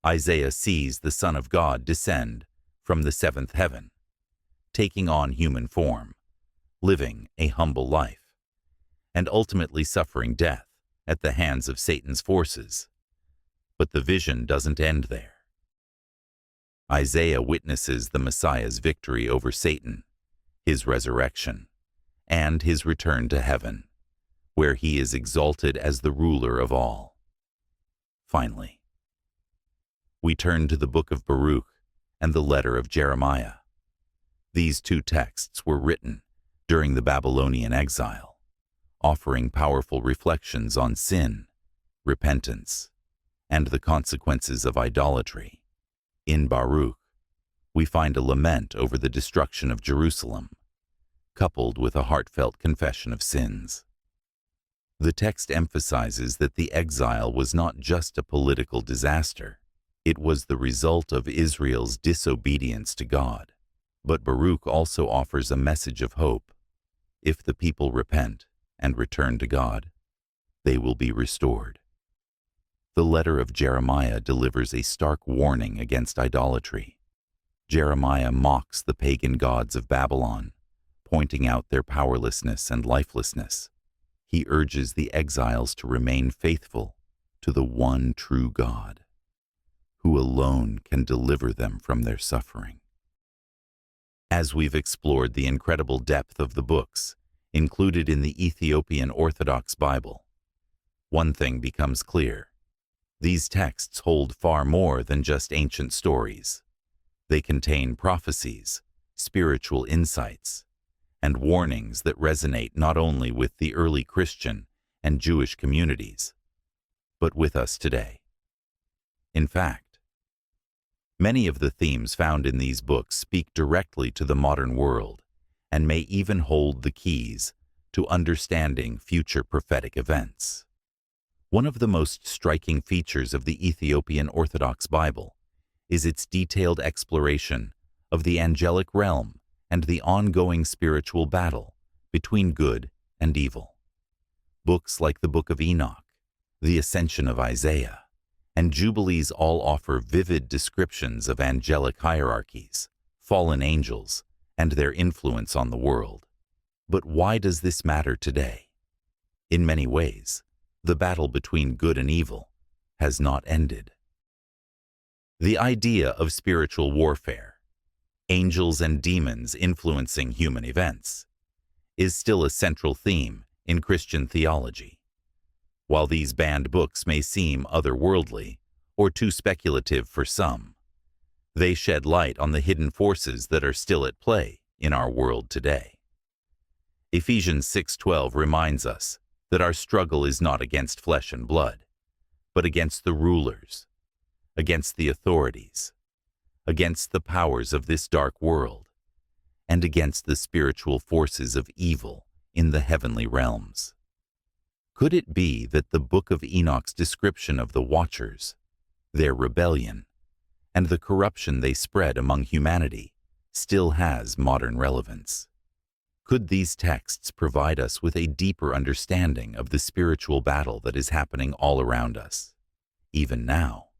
Isaiah sees the Son of God descend from the 7th heaven, taking on human form, living a humble life, and ultimately suffering death at the hands of Satan's forces. But the vision doesn't end there. Isaiah witnesses the Messiah's victory over Satan, his resurrection, and his return to heaven, where he is exalted as the ruler of all. Finally, we turn to the book of Baruch and the letter of Jeremiah. These 2 texts were written during the Babylonian exile, offering powerful reflections on sin, repentance, and the consequences of idolatry. In Baruch, we find a lament over the destruction of Jerusalem, coupled with a heartfelt confession of sins. The text emphasizes that the exile was not just a political disaster, it was the result of Israel's disobedience to God. But Baruch also offers a message of hope. If the people repent and return to God, they will be restored. The letter of Jeremiah delivers a stark warning against idolatry. Jeremiah mocks the pagan gods of Babylon, pointing out their powerlessness and lifelessness. He urges the exiles to remain faithful to the one true God, who alone can deliver them from their suffering. As we've explored the incredible depth of the books included in the Ethiopian Orthodox Bible, one thing becomes clear. These texts hold far more than just ancient stories. They contain prophecies, spiritual insights, and warnings that resonate not only with the early Christian and Jewish communities, but with us today. In fact, many of the themes found in these books speak directly to the modern world and may even hold the keys to understanding future prophetic events. One of the most striking features of the Ethiopian Orthodox Bible is its detailed exploration of the angelic realm and the ongoing spiritual battle between good and evil. Books like the Book of Enoch, the Ascension of Isaiah, and Jubilees all offer vivid descriptions of angelic hierarchies, fallen angels, and their influence on the world. But why does this matter today? In many ways, the battle between good and evil has not ended. The idea of spiritual warfare, angels and demons influencing human events, is still a central theme in Christian theology. While these banned books may seem otherworldly or too speculative for some, they shed light on the hidden forces that are still at play in our world today. Ephesians 6:12 reminds us that our struggle is not against flesh and blood, but against the rulers, against the authorities, against the powers of this dark world, and against the spiritual forces of evil in the heavenly realms. Could it be that the book of Enoch's description of the Watchers, their rebellion, and the corruption they spread among humanity still has modern relevance? Could these texts provide us with a deeper understanding of the spiritual battle that is happening all around us, even now?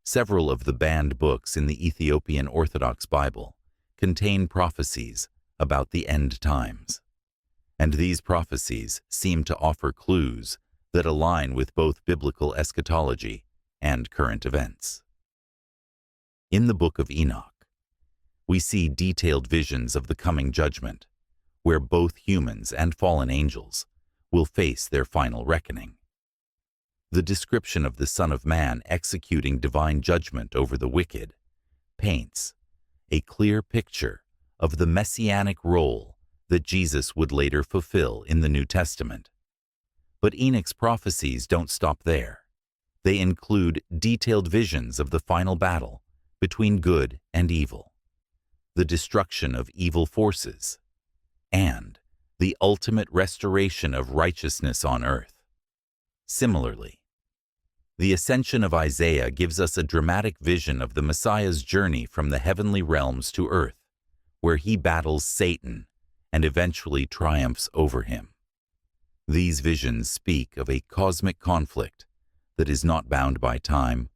Several of the banned books in the Ethiopian Orthodox Bible contain prophecies about the end times, and these prophecies seem to offer clues that align with both biblical eschatology and current events. In the book of Enoch, we see detailed visions of the coming judgment, where both humans and fallen angels will face their final reckoning. The description of the Son of Man executing divine judgment over the wicked paints a clear picture of the messianic role that Jesus would later fulfill in the New Testament. But Enoch's prophecies don't stop there. They include detailed visions of the final battle between good and evil, the destruction of evil forces, and the ultimate restoration of righteousness on earth. Similarly, the ascension of Isaiah gives us a dramatic vision of the Messiah's journey from the heavenly realms to earth, where he battles Satan and eventually triumphs over him. These visions speak of a cosmic conflict that is not bound by time,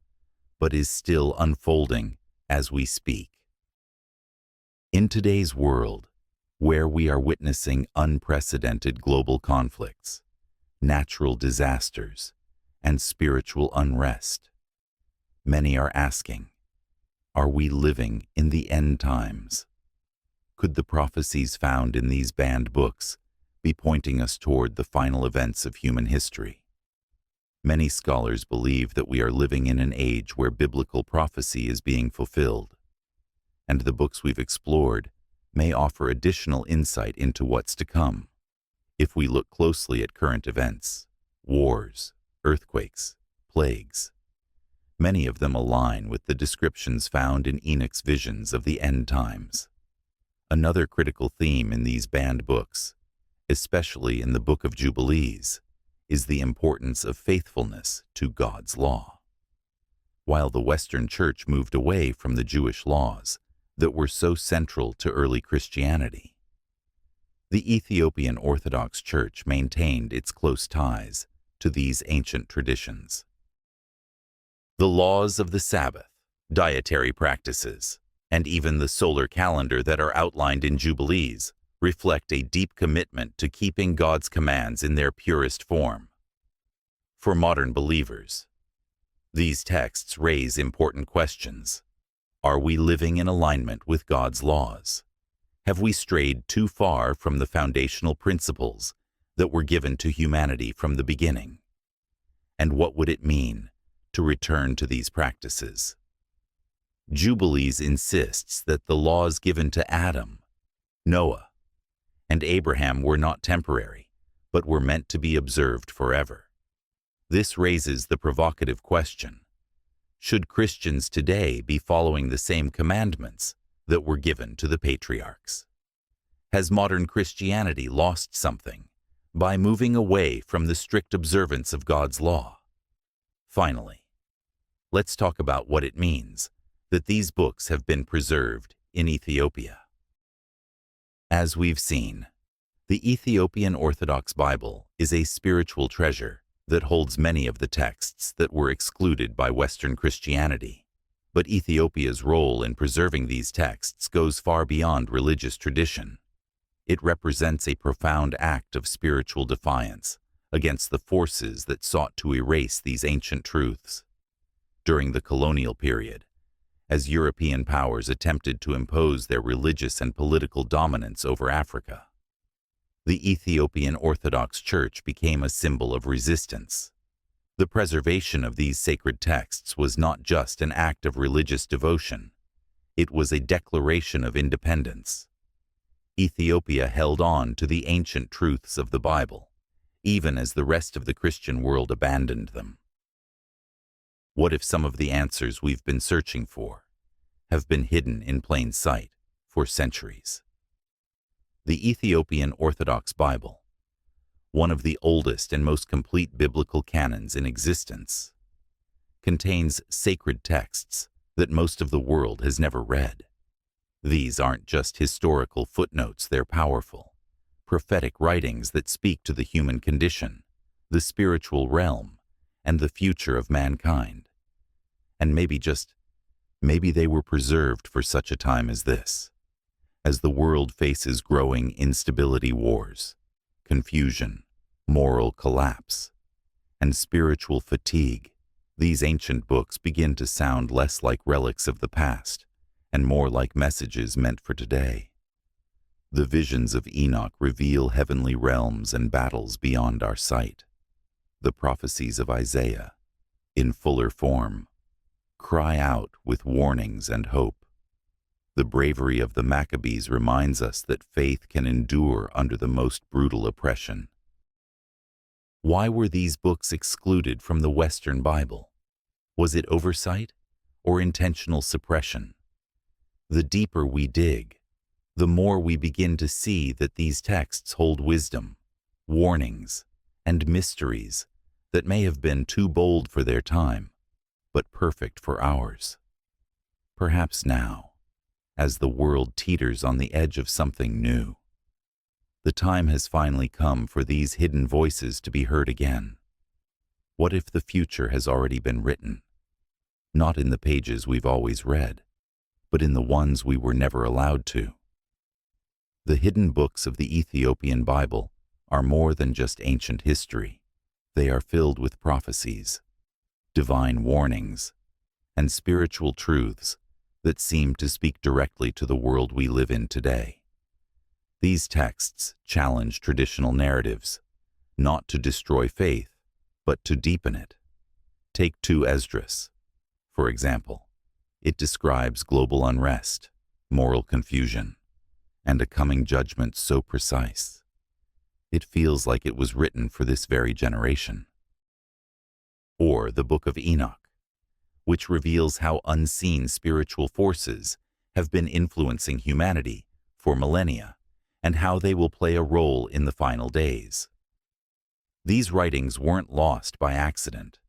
but is still unfolding as we speak. In today's world, where we are witnessing unprecedented global conflicts, natural disasters, and spiritual unrest, many are asking, are we living in the end times? Could the prophecies found in these banned books be pointing us toward the final events of human history? Many scholars believe that we are living in an age where biblical prophecy is being fulfilled, and the books we've explored may offer additional insight into what's to come. If we look closely at current events, wars, earthquakes, plagues, many of them align with the descriptions found in Enoch's visions of the end times. Another critical theme in these banned books, especially in the Book of Jubilees, is the importance of faithfulness to God's law. While the Western Church moved away from the Jewish laws that were so central to early Christianity, the Ethiopian Orthodox Church maintained its close ties to these ancient traditions. The laws of the Sabbath, dietary practices, and even the solar calendar that are outlined in Jubilees reflect a deep commitment to keeping God's commands in their purest form. For modern believers, these texts raise important questions. Are we living in alignment with God's laws? Have we strayed too far from the foundational principles that were given to humanity from the beginning? And what would it mean to return to these practices? Jubilees insists that the laws given to Adam, Noah, and Abraham were not temporary, but were meant to be observed forever. This raises the provocative question: should Christians today be following the same commandments that were given to the patriarchs? Has modern Christianity lost something by moving away from the strict observance of God's law? Finally, let's talk about what it means that these books have been preserved in Ethiopia. As we've seen, the Ethiopian Orthodox Bible is a spiritual treasure that holds many of the texts that were excluded by Western Christianity, But Ethiopia's role in preserving these texts goes far beyond religious tradition. It represents a profound act of spiritual defiance against the forces that sought to erase these ancient truths. During the colonial period, as European powers attempted to impose their religious and political dominance over Africa, the Ethiopian Orthodox Church became a symbol of resistance. The preservation of these sacred texts was not just an act of religious devotion, it was a declaration of independence. Ethiopia held on to the ancient truths of the Bible, even as the rest of the Christian world abandoned them. What if some of the answers we've been searching for have been hidden in plain sight for centuries? The Ethiopian Orthodox Bible, one of the oldest and most complete biblical canons in existence, contains sacred texts that most of the world has never read. These aren't just historical footnotes, they're powerful, prophetic writings that speak to the human condition, the spiritual realm, and the future of mankind. And maybe they were preserved for such a time as this. As the world faces growing instability, wars, confusion, moral collapse, and spiritual fatigue, these ancient books begin to sound less like relics of the past and more like messages meant for today. The visions of Enoch reveal heavenly realms and battles beyond our sight. The prophecies of Isaiah, in fuller form, cry out with warnings and hope. The bravery of the Maccabees reminds us that faith can endure under the most brutal oppression. Why were these books excluded from the Western Bible? Was it oversight or intentional suppression? The deeper we dig, the more we begin to see that these texts hold wisdom, warnings, and mysteries that may have been too bold for their time, but perfect for ours. Perhaps now, as the world teeters on the edge of something new, the time has finally come for these hidden voices to be heard again. What if the future has already been written? Not in the pages we've always read, but in the ones we were never allowed to. The hidden books of the Ethiopian Bible are more than just ancient history. They are filled with prophecies, divine warnings, and spiritual truths that seem to speak directly to the world we live in today. These texts challenge traditional narratives, not to destroy faith, but to deepen it. Take 2 Esdras, for example. It describes global unrest, moral confusion, and a coming judgment so precise. It feels like it was written for this very generation. Or the Book of Enoch, which reveals how unseen spiritual forces have been influencing humanity for millennia, and how they will play a role in the final days. These writings weren't lost by accident.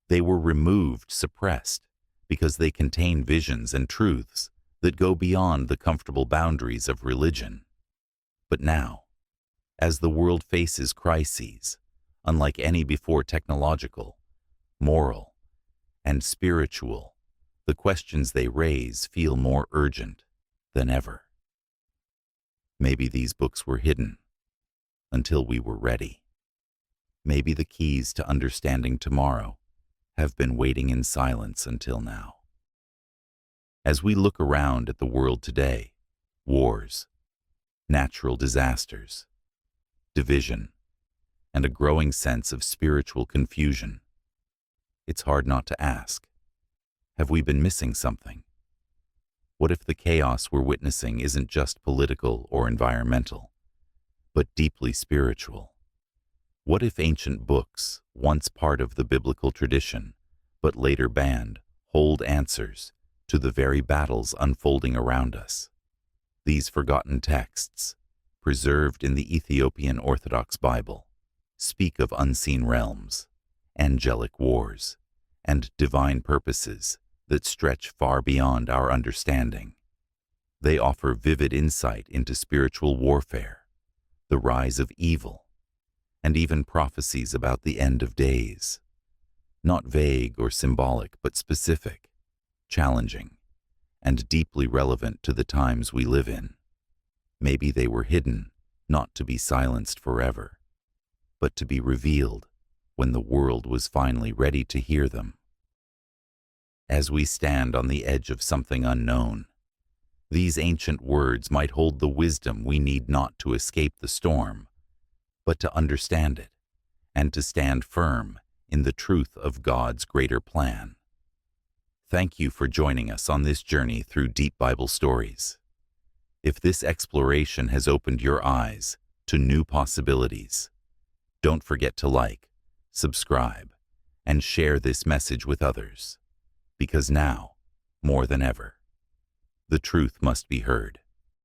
They were removed, suppressed, because they contain visions and truths that go beyond the comfortable boundaries of religion. But now, as the world faces crises, unlike any before, technological, moral, and spiritual, the questions they raise feel more urgent than ever. Maybe these books were hidden until we were ready. Maybe the keys to understanding tomorrow have been waiting in silence until now. As we look around at the world today, wars, natural disasters, division, and a growing sense of spiritual confusion, it's hard not to ask, have we been missing something? What if the chaos we're witnessing isn't just political or environmental, but deeply spiritual? What if ancient books, once part of the biblical tradition, but later banned, hold answers to the very battles unfolding around us? These forgotten texts, preserved in the Ethiopian Orthodox Bible, speak of unseen realms, angelic wars, and divine purposes that stretch far beyond our understanding. They offer vivid insight into spiritual warfare, the rise of evil, and even prophecies about the end of days. Not vague or symbolic, but specific, challenging, and deeply relevant to the times we live in. Maybe they were hidden, not to be silenced forever, but to be revealed when the world was finally ready to hear them. As we stand on the edge of something unknown, these ancient words might hold the wisdom we need not to escape the storm, but to understand it and to stand firm in the truth of God's greater plan. Thank you for joining us on this journey through deep Bible stories. If this exploration has opened your eyes to new possibilities, don't forget to like, subscribe, and share this message with others, because now, more than ever, the truth must be heard.